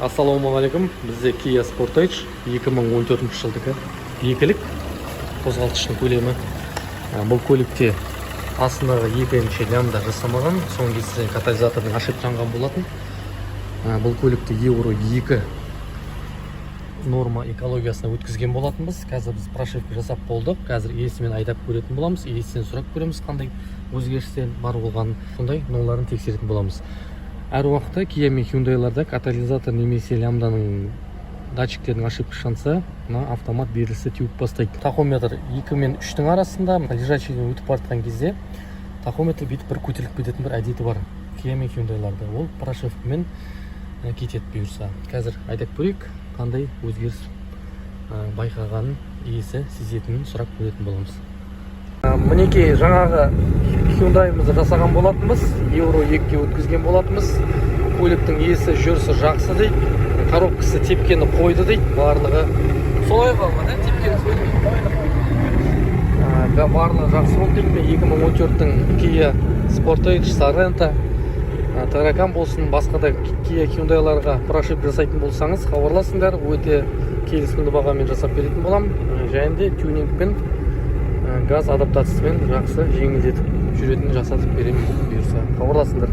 Ассалаумағалейкум. Бізде Kia Sportage 2014 жылдығы екілік қозғалтқыштың көлемі. Бұл көлікте астындағы екінші лямбда жасамаған, соңғы кезде катализатордың ашып жанған болатын. Бұл көлікті Euro 2 норма экологиясына өткізген болатынбыз. Қазір біз прошивка жасап болдық. Қазір иесімен айдап көретін боламыз. Иесінен сұрап көреміз, қандай өзгерістер бар болғанын, сондай ноларын тексеретін боламыз. Әр уақытта Kia мен Hyundai'ларда катализатор немесе лямбданың датчиктердің ошибка шанса, автомат берілісі теуіп бастайды. Тахометр 2 мен 3-тің арасында лежачийден өтіп бартқан кезде тахометр бүйтіп бір көтеріліп кететін бір әдеті бар Kia мен Hyundai'ларда. Ол прошивкамен кетеді бұйырса. Қазір айдап көрейік, қандай өзгеріс байқағанын, иесі сезетінін сұрап көретін боламыз. Мінекей жаңағы Hyundai'мызды жасаған болатынбыз, Euro 2-ге өткізген болатынбыз. Көліктің иесі жүрісі жақсы дейді, коробкасы тепкені қойды дейді, барлығы солай қалған, тепкені қойды. Барлығы жақсы болды дейді. 2014-тің Kia Sportage, Sorento, Taycan болсын, басқа да Kia Hyundai'ларға прошивка жасайтын болсаңыз, хабарласыңдар, өте келісімді бағамен жасап беретін болам. Және де тюнингпен, газ адаптациясымен жақсы жеңілдетіп жүретін жасатып беремін бұйырса. Хабарласыңдар.